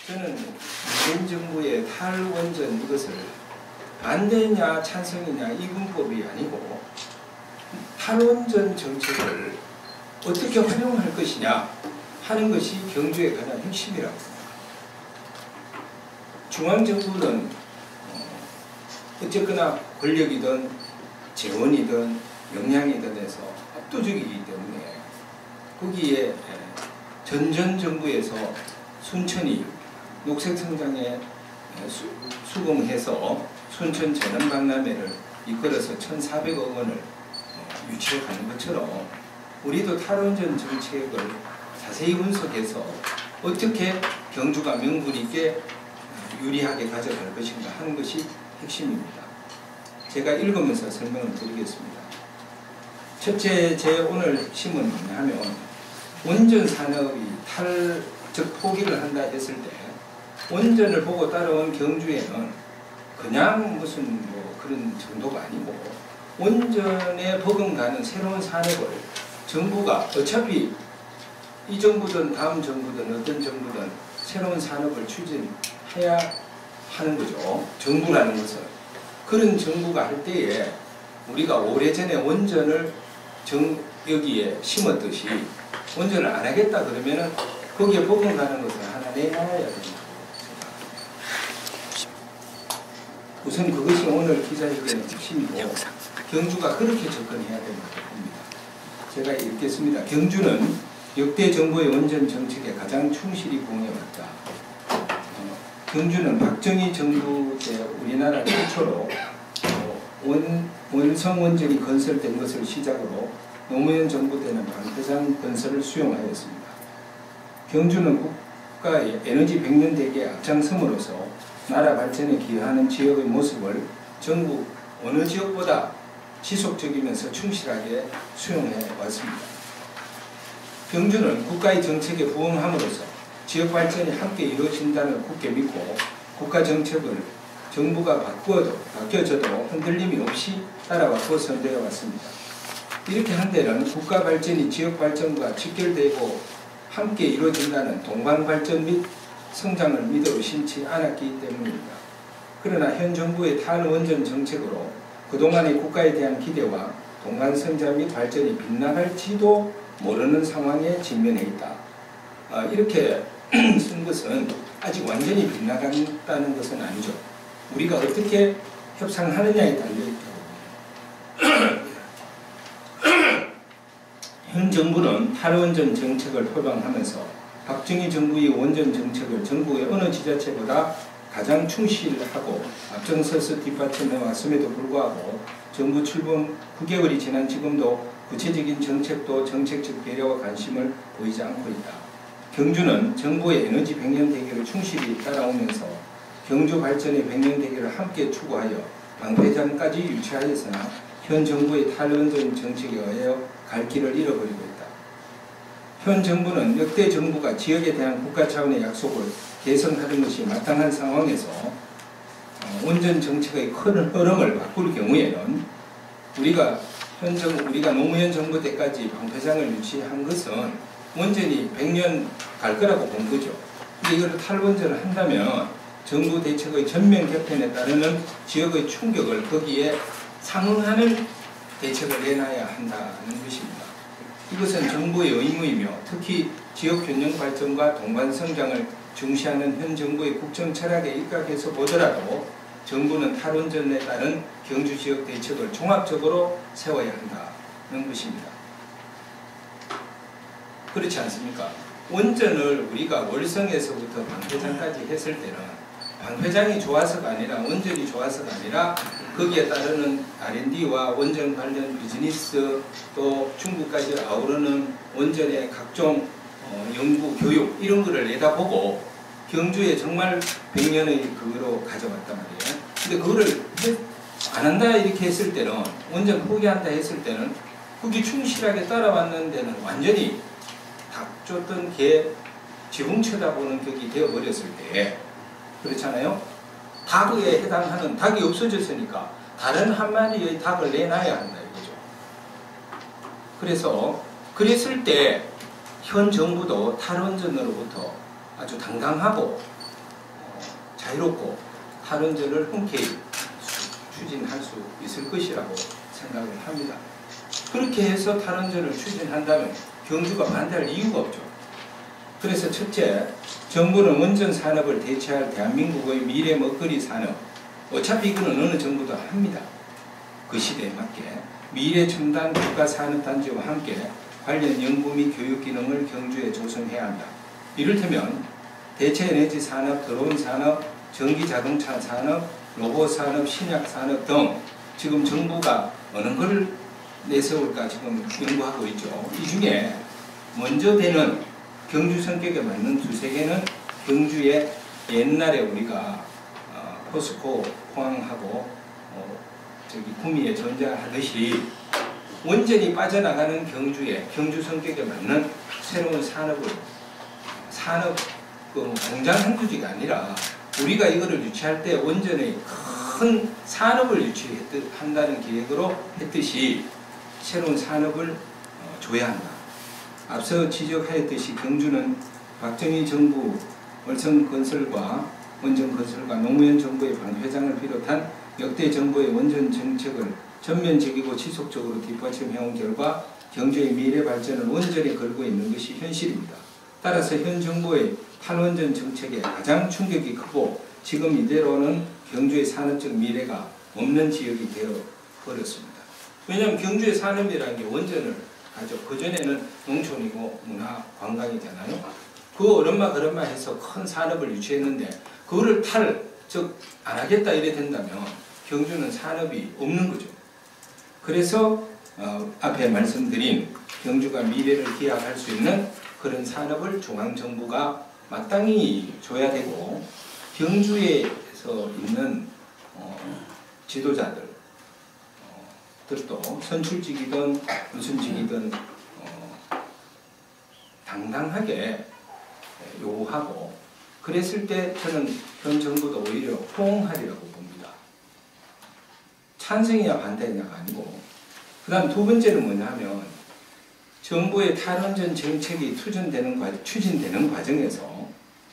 저는 문재인 정부의 탈원전 이것을 반대냐 찬성이냐 이 문법이 아니고 탈원전 정책을 어떻게 활용할 것이냐 하는 것이 경주의 가장 핵심이라고 생각합니다. 중앙정부는 어쨌거나 권력이든 재원이든 역량이든 해서 압도적이기 때문에 거기에 전전정부에서 순천이 녹색성장에 수긍해서 순천 재난박람회를 이끌어서 1,400억 원을 유치해 가는 것처럼 우리도 탈원전 정책을 자세히 분석해서 어떻게 경주가 명분 있게 유리하게 가져갈 것인가 하는 것이 핵심입니다. 제가 읽으면서 설명을 드리겠습니다. 첫째, 제 오늘 심은 뭐냐면 원전 산업이 즉 포기를 한다 했을 때 원전을 보고 따라온 경주에는 그냥 무슨 뭐 그런 정도가 아니고 원전에 버금가는 새로운 산업을 정부가 어차피 이 정부든 다음 정부든 어떤 정부든 새로운 산업을 추진해야 하는 거죠. 정부라는 것은. 그런 정부가 할 때에 우리가 오래전에 원전을 여기에 심었듯이 원전을 안 하겠다 그러면은 거기에 버금가는 것을 하나 내놔야 된다고 생각합니다. 우선 그것이 오늘 기자회견의 핵심이고 경주가 그렇게 접근해야 된다고 봅니다. 제가 읽겠습니다. 경주는 역대 정부의 원전 정책에 가장 충실히 부응해왔다. 경주는 박정희 정부 때 우리나라 최초로 원성 원전이 건설된 것을 시작으로 노무현 정부 때는 방패장 건설을 수용하였습니다. 경주는 국가의 에너지 100년 대계에 앞장섬으로써 나라 발전에 기여하는 지역의 모습을 전국 어느 지역보다 지속적이면서 충실하게 수용해 왔습니다. 경주는 국가의 정책에 부응함으로써 지역 발전이 함께 이루어진다는 굳게 믿고 국가 정책을 정부가 바뀌어져도 흔들림이 없이 따라왔고 선대해 왔습니다. 이렇게 한 데는 국가 발전이 지역 발전과 직결되고 함께 이루어진다는 동방 발전 및 성장을 믿어 의심치 않았기 때문입니다. 그러나 현 정부의 탈원전 정책으로 그동안의 국가에 대한 기대와 동방 성장 및 발전이 빗나갈지도 모르는 상황에 직면해 있다. 이렇게 쓴 것은 아직 완전히 빗나간다는 것은 아니죠. 우리가 어떻게 협상하느냐에 달려있다고 봅니다. 현 정부는 탈원전 정책을 표방하면서 박정희 정부의 원전 정책을 전국의 어느 지자체보다 가장 충실하고 앞장서서 뒷받침해 왔음에도 불구하고 정부 출범 9개월이 지난 지금도 구체적인 정책도 정책적 배려와 관심을 보이지 않고 있다. 경주는 정부의 에너지 100년 대계를 충실히 따라오면서 경주 발전의 100년 대계를 함께 추구하여 방패장까지 유치하였으나 현 정부의 탈원전 정책에 의하여 갈 길을 잃어버리고 있다. 현 정부는 역대 정부가 지역에 대한 국가 차원의 약속을 개선하는 것이 마땅한 상황에서 원전 정책의 큰 흐름을 바꿀 경우에는 우리가 노무현 정부 때까지 방패장을 유치한 것은 원전이 100년 갈 거라고 본 거죠. 근데 이걸 탈원전을 한다면 정부 대책의 전면 개편에 따르는 지역의 충격을 거기에 상응하는 대책을 내놔야 한다는 것입니다. 이것은 정부의 의무이며 특히 지역 균형 발전과 동반 성장을 중시하는 현 정부의 국정 철학에 입각해서 보더라도 정부는 탈원전에 따른 경주 지역 대책을 종합적으로 세워야 한다는 것입니다. 그렇지 않습니까? 원전을 우리가 월성에서부터 방패장까지 했을 때는 방패장이 좋아서가 아니라 원전이 좋아서가 아니라 거기에 따르는 R&D와 원전 관련 비즈니스 또 중국까지 아우르는 원전의 각종 연구, 교육 이런 거를 내다보고 경주에 정말 100년의 그거로 가져왔단 말이에요. 근데 그거를 안 한다 이렇게 했을 때는 원전 포기한다 했을 때는 거기 충실하게 따라왔는 데는 완전히 닭 쫓던 개 지붕 쳐다보는 격이 되어버렸을 때 그렇잖아요. 닭에 해당하는 닭이 없어졌으니까 다른 한 마리의 닭을 내놔야 한다 이거죠. 그래서 그랬을 때 현 정부도 탈원전으로부터 아주 당당하고 자유롭고 탈원전을 흔쾌히 추진할 수 있을 것이라고 생각을 합니다. 그렇게 해서 탈원전을 추진한다면 경주가 반대할 이유가 없죠. 그래서 첫째, 정부는 원전 산업을 대체할 대한민국의 미래 먹거리 산업, 어차피 이거는 어느 정부도 합니다. 그 시대에 맞게 미래 첨단 국가 산업 단지와 함께 관련 연구 및 교육 기능을 경주에 조성해야 한다. 이를테면 대체 에너지 산업, 드론 산업, 전기 자동차 산업, 로봇 산업, 신약 산업 등 지금 정부가 어느 걸 내세울까 지금 연구하고 있죠. 이 중에 먼저 되는 경주 성격에 맞는 두세 개는 경주에 옛날에 우리가 포스코 포항하고 구미에 전자하듯이 원전이 빠져나가는 경주에 경주 성격에 맞는 새로운 산업 공장 한두지가 아니라 우리가 이거를 유치할 때 원전의 큰 산업을 유치한다는 계획으로 했듯이 새로운 산업을 줘야 한다. 앞서 지적하였듯이 경주는 박정희 정부 월성건설과 원전건설과 노무현 정부의 방 회장을 비롯한 역대 정부의 원전 정책을 전면적이고 지속적으로 뒷받침해온 결과 경주의 미래 발전을 원전에 걸고 있는 것이 현실입니다. 따라서 현 정부의 탈원전 정책에 가장 충격이 크고 지금 이대로는 경주의 산업적 미래가 없는 지역이 되어버렸습니다. 왜냐하면 경주의 산업이라는 게 원전을 가죠. 그전에는 농촌이고 문화, 관광이잖아요. 그 어른마 그런마 해서 큰 산업을 유치했는데 그거를 안 하겠다 이래 된다면 경주는 산업이 없는 거죠. 그래서 앞에 말씀드린 경주가 미래를 기약할 수 있는 그런 산업을 중앙정부가 마땅히 줘야 되고 경주에서 있는 지도자들 들도 선출직이든 무슨 직이든 당당하게 요구하고 그랬을 때 저는 현 정부도 오히려 호응하리라고 봅니다. 찬성이냐 반대냐가 아니고 그 다음 두 번째는 뭐냐면 정부의 탈원전 정책이 추진되는 과정에서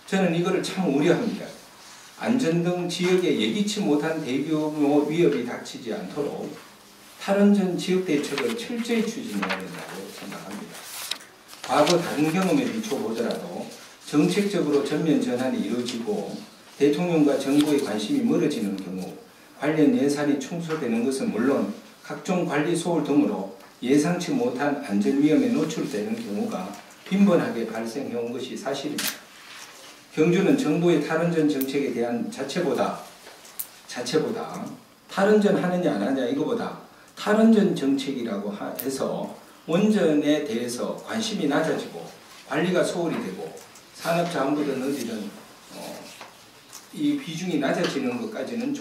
저는 이거를 참 우려합니다. 안전 등 지역에 예기치 못한 대규모 위협이 닥치지 않도록 탈원전 지역 대책을 철저히 추진해야 된다고 생각합니다. 과거 다른 경험에 비춰보더라도 정책적으로 전면 전환이 이루어지고 대통령과 정부의 관심이 멀어지는 경우 관련 예산이 축소되는 것은 물론 각종 관리 소홀 등으로 예상치 못한 안전위험에 노출되는 경우가 빈번하게 발생해온 것이 사실입니다. 경주는 정부의 탈원전 정책에 대한 자체보다 탈원전 하느냐 안 하느냐 이거보다 탈원전 정책이라고 해서 원전에 대해서 관심이 낮아지고 관리가 소홀이 되고 산업자원부든 어디든 이 비중이 낮아지는 것까지는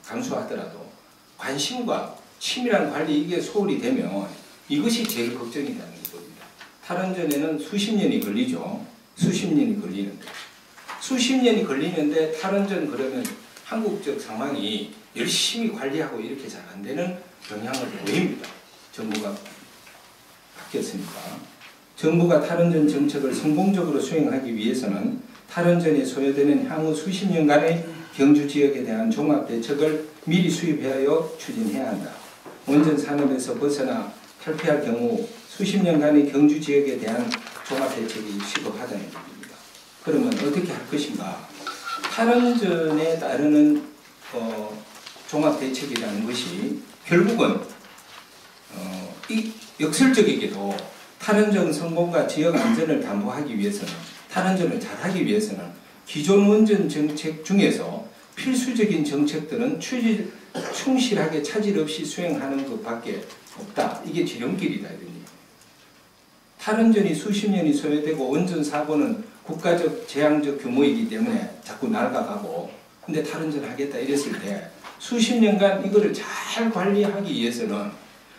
감수하더라도 관심과 치밀한 관리 이게 소홀이 되면 이것이 제일 걱정이라는 겁니다. 탈원전에는 수십 년이 걸리죠. 수십 년이 걸리는데 탈원전 그러면 한국적 상황이 열심히 관리하고 이렇게 잘 안 되는 경향을 보입니다. 정부가 바뀌었으니까. 정부가 탈원전 정책을 성공적으로 수행하기 위해서는 탈원전에 소요되는 향후 수십 년간의 경주 지역에 대한 종합 대책을 미리 수립하여 추진해야 한다. 원전 산업에서 벗어나 탈피할 경우 수십 년간의 경주 지역에 대한 종합 대책이 시급하다는 얘기입니다. 그러면 어떻게 할 것인가? 탈원전에 따르는 종합 대책이라는 것이 결국은 역설적이게도 탈원전 성공과 지역 안전을 담보하기 위해서는 탈원전을 잘하기 위해서는 기존 원전 정책 중에서 필수적인 정책들은 충실하게 차질 없이 수행하는 것밖에 없다. 이게 지름길이다. 이런 얘기. 탈원전이 수십 년이 소요되고 원전 사고는 국가적 재앙적 규모이기 때문에 자꾸 낡아가고 근데 탈원전 하겠다 이랬을 때 수십 년간 이거를 잘 관리하기 위해서는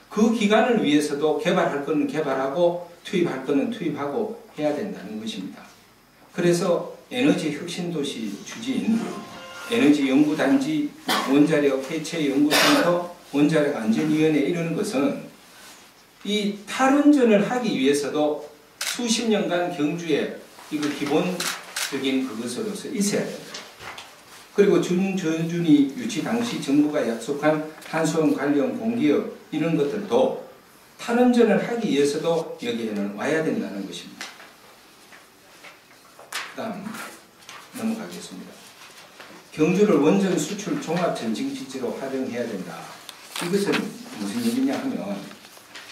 그 기간을 위해서도 개발할 거는 개발하고 투입할 거는 투입하고 해야 된다는 것입니다. 그래서 에너지 혁신도시 추진, 에너지연구단지, 원자력 해체연구센터, 원자력 안전위원회 이런 것은 이 탈원전을 하기 위해서도 수십 년간 경주에 이거 기본적인 그것으로서 있어야 된다. 그리고 준저준위 유치 당시 정부가 약속한 한수원 관련 공기업 이런 것들도 탈원전을 하기 위해서도 여기에는 와야 된다는 것입니다. 그 다음 넘어가겠습니다. 경주를 원전 수출 종합 전징지지로 활용해야 된다. 이것은 무슨 얘기냐 하면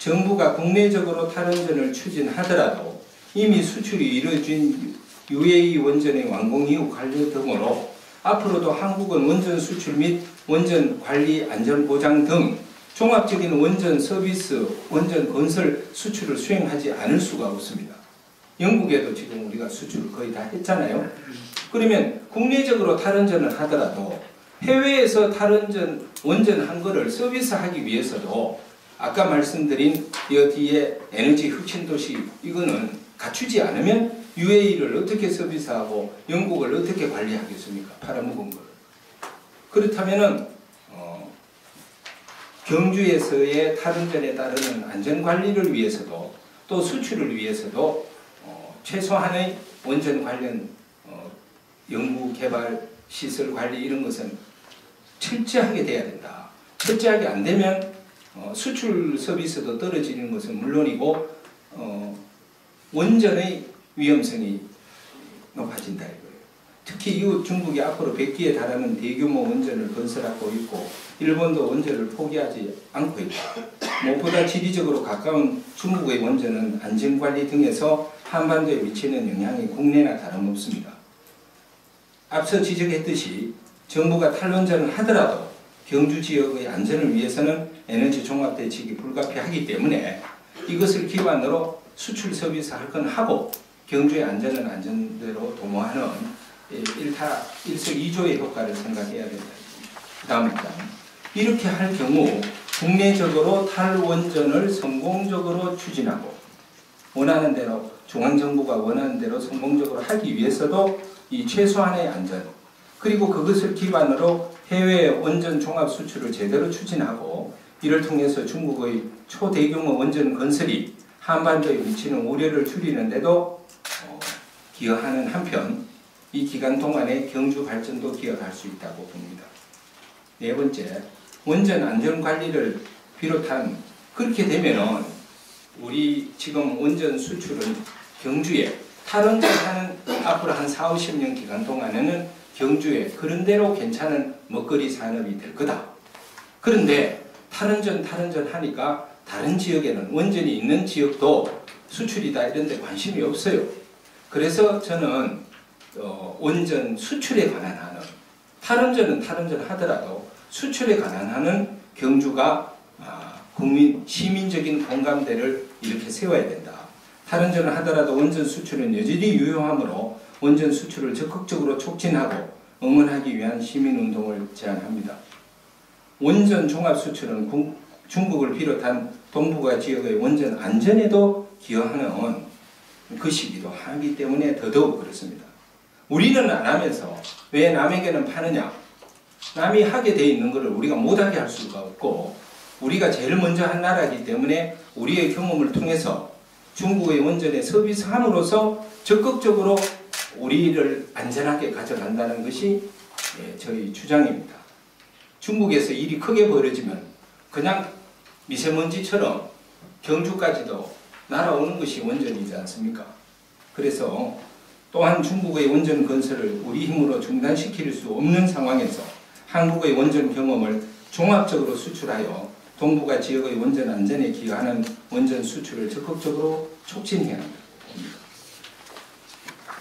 정부가 국내적으로 탈원전을 추진하더라도 이미 수출이 이루어진 UAE 원전의 완공 이후 관리 등으로 앞으로도 한국은 원전 수출 및 원전 관리 안전 보장 등 종합적인 원전 서비스, 원전 건설 수출을 수행하지 않을 수가 없습니다. 영국에도 지금 우리가 수출을 거의 다 했잖아요. 그러면 국내적으로 탈원전을 하더라도 해외에서 탈원전, 원전한 거를 서비스하기 위해서도 아까 말씀드린 이 뒤에 에너지 혁신도시 이거는 갖추지 않으면 UAE를 어떻게 서비스하고 영국을 어떻게 관리하겠습니까? 팔아먹은 걸. 그렇다면은 경주에서의 탈원전에 따르는 안전관리를 위해서도 또 수출을 위해서도 최소한의 원전 관련 연구, 개발, 시설 관리 이런 것은 철저하게 돼야 된다. 철저하게 안 되면 수출 서비스도 떨어지는 것은 물론이고 원전의 위험성이 높아진다 이거예요. 특히 이후 중국이 앞으로 100기에 달하는 대규모 원전을 건설하고 있고 일본도 원전을 포기하지 않고 있다. 무엇보다 지리적으로 가까운 중국의 원전은 안전관리 등에서 한반도에 미치는 영향이 국내나 다름없습니다. 앞서 지적했듯이 정부가 탈원전을 하더라도 경주 지역의 안전을 위해서는 에너지 종합 대책이 불가피하기 때문에 이것을 기반으로 수출 서비스 할 건 하고 경주의 안전은 안전대로 도모하는 일석이조의 효과를 생각해야 된다. 그 다음입니다. 이렇게 할 경우 국내적으로 탈원전을 성공적으로 추진하고 원하는 대로 중앙정부가 원하는 대로 성공적으로 하기 위해서도 이 최소한의 안전 그리고 그것을 기반으로 해외 원전 종합 수출을 제대로 추진하고 이를 통해서 중국의 초대규모 원전 건설이 한반도에 미치는 우려를 줄이는 데도 기여하는 한편 이 기간 동안에 경주 발전도 기여할 수 있다고 봅니다. 네 번째, 원전 안전관리를 비롯한 그렇게 되면은 우리 지금 원전 수출은 경주에 탈원전하는 앞으로 한 4, 50년 기간 동안에는 경주에 그런대로 괜찮은 먹거리 산업이 될 거다. 그런데 탈원전 하니까 다른 지역에는 원전이 있는 지역도 수출이다 이런 데 관심이 없어요. 그래서 저는 원전 수출에 관한 하는 탈원전 하더라도 수출에 관한 하는 경주가 시민적인 공감대를 이렇게 세워야 된다. 탈원전을 하더라도 원전 수출은 여전히 유효하므로 원전 수출을 적극적으로 촉진하고 응원하기 위한 시민운동을 제안합니다. 원전 종합 수출은 중국을 비롯한 동북아 지역의 원전 안전에도 기여하는 것이기도 하기 때문에 더더욱 그렇습니다. 우리는 안 하면서 왜 남에게는 파느냐? 남이 하게 돼 있는 것을 우리가 못하게 할 수가 없고 우리가 제일 먼저 한 나라이기 때문에 우리의 경험을 통해서 중국의 원전에 서비스함으로써 적극적으로 우리를 안전하게 가져간다는 것이 저희 주장입니다. 중국에서 일이 크게 벌어지면 그냥 미세먼지처럼 경주까지도 날아오는 것이 원전이지 않습니까? 그래서 또한 중국의 원전 건설을 우리 힘으로 중단시킬 수 없는 상황에서 한국의 원전 경험을 종합적으로 수출하여 동북아 지역의 원전 안전에 기여하는 원전 수출을 적극적으로 촉진해야 합니다.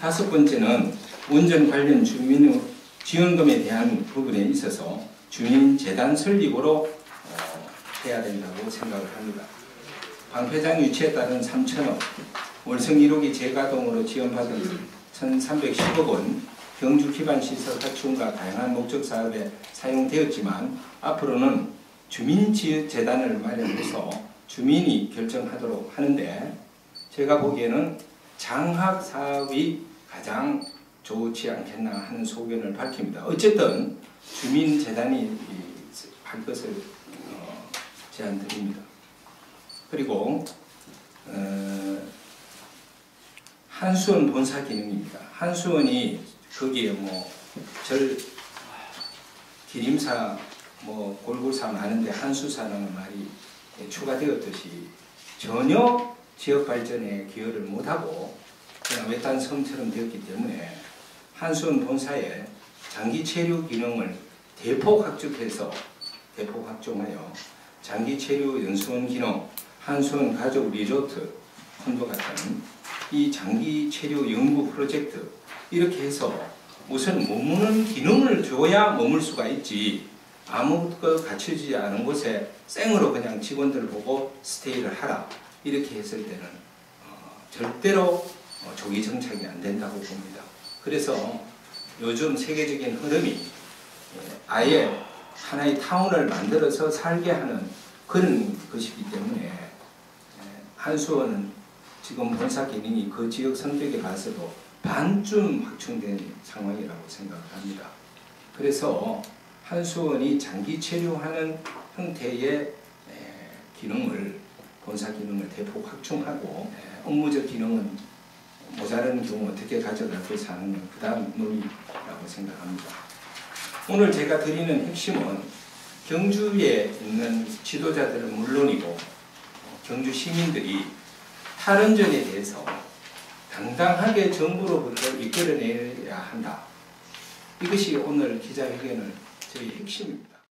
다섯 번째는 원전 관련 주민 지원금에 대한 부분에 있어서 주민재단 설립으로 해야 된다고 생각을 합니다. 방패장 유치에 따른 3천억, 월성 1호기 재가동으로 지원받은 1,310억 원, 경주 기반시설 확충과 다양한 목적 사업에 사용되었지만 앞으로는 주민재단을 마련해서 주민이 결정하도록 하는데 제가 보기에는 장학 사업이 가장 좋지 않겠나 하는 소견을 밝힙니다. 어쨌든 주민재단이 할 것을 제안드립니다. 그리고 한수원 본사 기능입니다. 한수원이 거기에 기림사, 골고사 많은데 한수사라는 말이 추가되었듯이 전혀 지역 발전에 기여를 못하고 그냥 외딴 섬처럼 되었기 때문에 한수원 본사의 장기 체류 기능을 대폭 확충하여 장기 체류 연수원 기능, 한수원 가족 리조트 콘도 같은 이 장기 체류 연구 프로젝트 이렇게 해서 우선 머무는 기능을 줘야 머물 수가 있지, 아무것도 갖춰지지 않은 곳에 생으로 그냥 직원들 보고 스테이를 하라 이렇게 했을 때는 절대로 조기 정착이 안 된다고 봅니다. 그래서 요즘 세계적인 흐름이 아예 하나의 타운을 만들어서 살게 하는 그런 것이기 때문에 한수원은 지금 본사 기능이 그 지역 성격에 봐서도 반쯤 확충된 상황이라고 생각합니다. 그래서 한수원이 장기 체류하는 형태의 기능을, 본사 기능을 대폭 확충하고 업무적 기능은 모자라는 경우 어떻게 가져갈 것이 하는 건 그 다음 논의라고 생각합니다. 오늘 제가 드리는 핵심은 경주에 있는 지도자들은 물론이고 경주 시민들이 탈원전에 대해서 당당하게 정부로부터 이끌어내야 한다. 이것이 오늘 기자회견의 저희 핵심입니다.